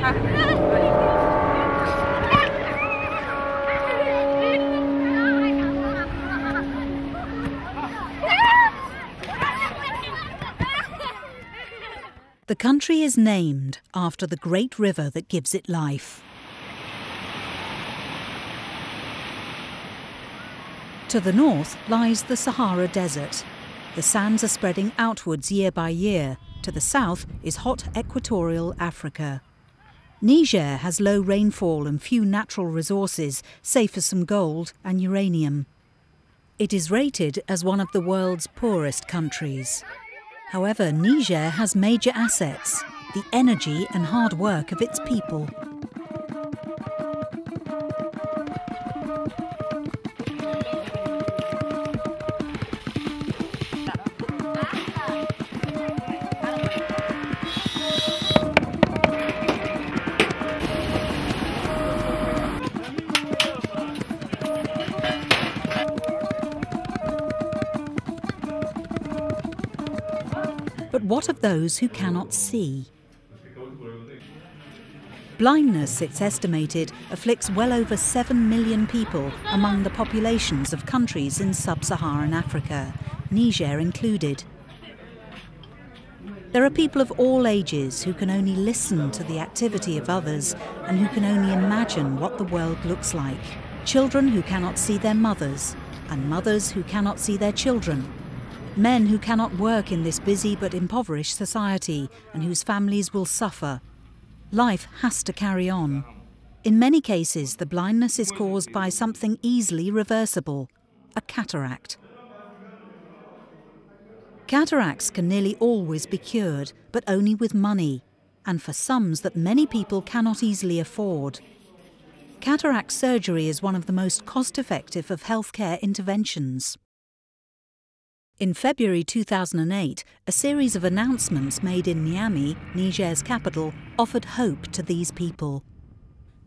The country is named after the great river that gives it life. To the north lies the Sahara Desert. The sands are spreading outwards year by year. To the south is hot equatorial Africa. Niger has low rainfall and few natural resources, save for some gold and uranium. It is rated as one of the world's poorest countries. However, Niger has major assets, the energy and hard work of its people. But what of those who cannot see? Blindness, it's estimated, afflicts well over 7 million people among the populations of countries in sub-Saharan Africa, Niger included. There are people of all ages who can only listen to the activity of others and who can only imagine what the world looks like. Children who cannot see their mothers, and mothers who cannot see their children. Men who cannot work in this busy but impoverished society and whose families will suffer. Life has to carry on. In many cases, the blindness is caused by something easily reversible, a cataract. Cataracts can nearly always be cured, but only with money, and for sums that many people cannot easily afford. Cataract surgery is one of the most cost-effective of healthcare interventions. In February 2008, a series of announcements made in Niamey, Niger's capital, offered hope to these people.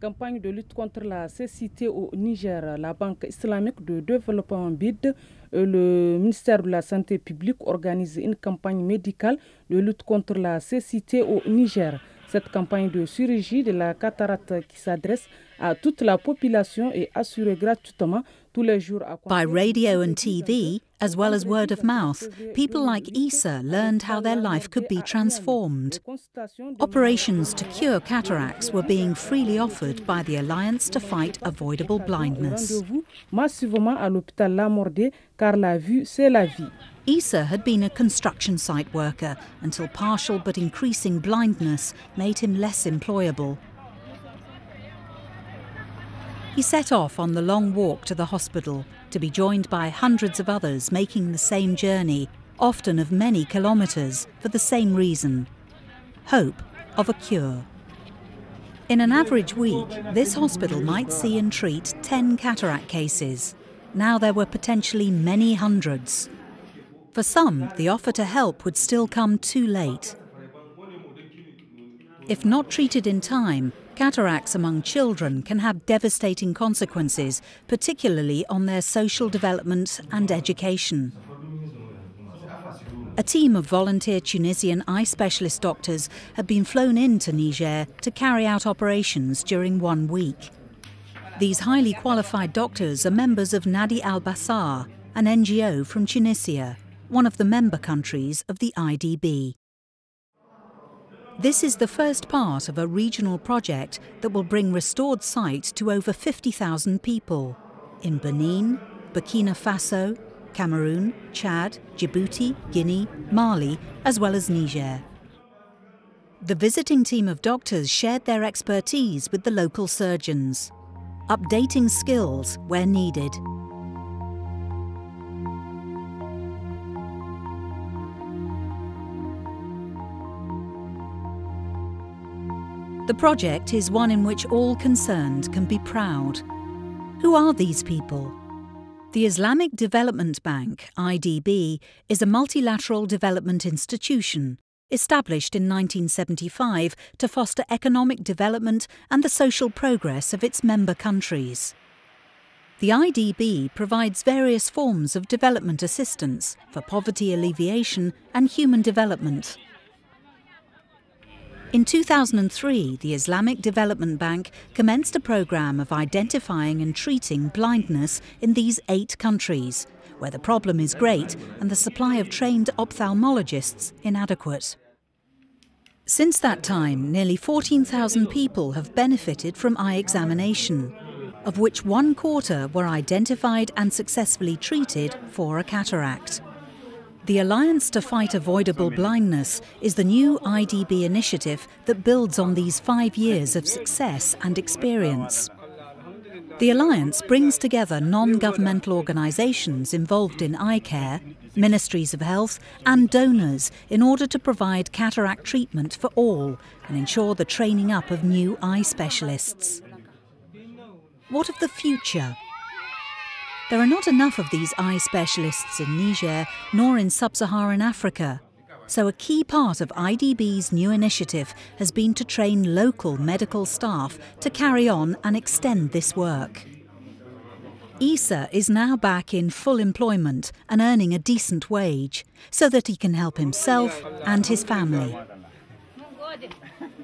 Campagne de lutte contre la cécité au Niger, la Banque islamique de développement BID, le ministère de la Santé publique organise une campagne médicale de lutte contre la cécité au Niger. Cette campagne de chirurgie de la cataracte qui s'adresse à toute la population est assurée gratuitement tous les jours. By radio and TV, as well as word of mouth, people like Issa learned how their life could be transformed. Operations to cure cataracts were being freely offered by the Alliance to Fight Avoidable Blindness. Massivement à l'hôpital Lamordé, car la vue, c'est la vie. Issa had been a construction site worker until partial but increasing blindness made him less employable. He set off on the long walk to the hospital, to be joined by hundreds of others making the same journey, often of many kilometres, for the same reason: hope of a cure. In an average week, this hospital might see and treat 10 cataract cases. Now there were potentially many hundreds. For some, the offer to help would still come too late. If not treated in time, cataracts among children can have devastating consequences, particularly on their social development and education. A team of volunteer Tunisian eye specialist doctors had been flown into Niger to carry out operations during 1 week. These highly qualified doctors are members of Nadi al-Bassar, an NGO from Tunisia, one of the member countries of the IDB. This is the first part of a regional project that will bring restored sight to over 50,000 people in Benin, Burkina Faso, Cameroon, Chad, Djibouti, Guinea, Mali, as well as Niger. The visiting team of doctors shared their expertise with the local surgeons, updating skills where needed. The project is one in which all concerned can be proud. Who are these people? The Islamic Development Bank, IDB, is a multilateral development institution established in 1975 to foster economic development and the social progress of its member countries. The IDB provides various forms of development assistance for poverty alleviation and human development. In 2003, the Islamic Development Bank commenced a programme of identifying and treating blindness in these 8 countries, where the problem is great and the supply of trained ophthalmologists inadequate. Since that time, nearly 14,000 people have benefited from eye examination, of which 1/4 were identified and successfully treated for a cataract. The Alliance to Fight Avoidable Blindness is the new IDB initiative that builds on these 5 years of success and experience. The Alliance brings together non-governmental organisations involved in eye care, ministries of health and donors in order to provide cataract treatment for all and ensure the training up of new eye specialists. What of the future? There are not enough of these eye specialists in Niger nor in sub-Saharan Africa, so a key part of IDB's new initiative has been to train local medical staff to carry on and extend this work. Issa is now back in full employment and earning a decent wage so that he can help himself and his family.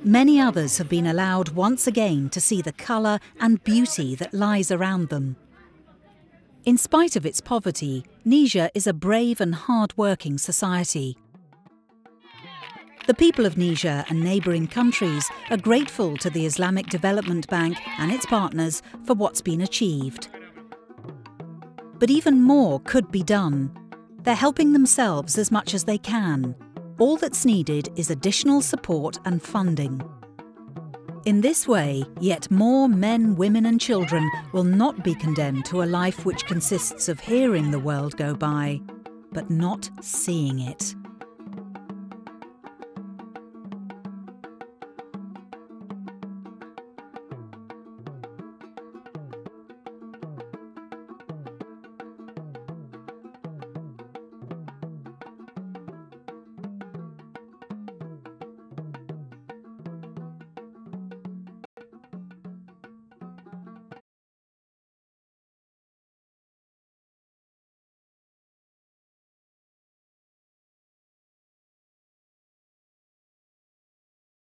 Many others have been allowed once again to see the colour and beauty that lies around them. In spite of its poverty, Niger is a brave and hard-working society. The people of Niger and neighbouring countries are grateful to the Islamic Development Bank and its partners for what's been achieved. But even more could be done. They're helping themselves as much as they can. All that's needed is additional support and funding. In this way, yet more men, women and children will not be condemned to a life which consists of hearing the world go by, but not seeing it.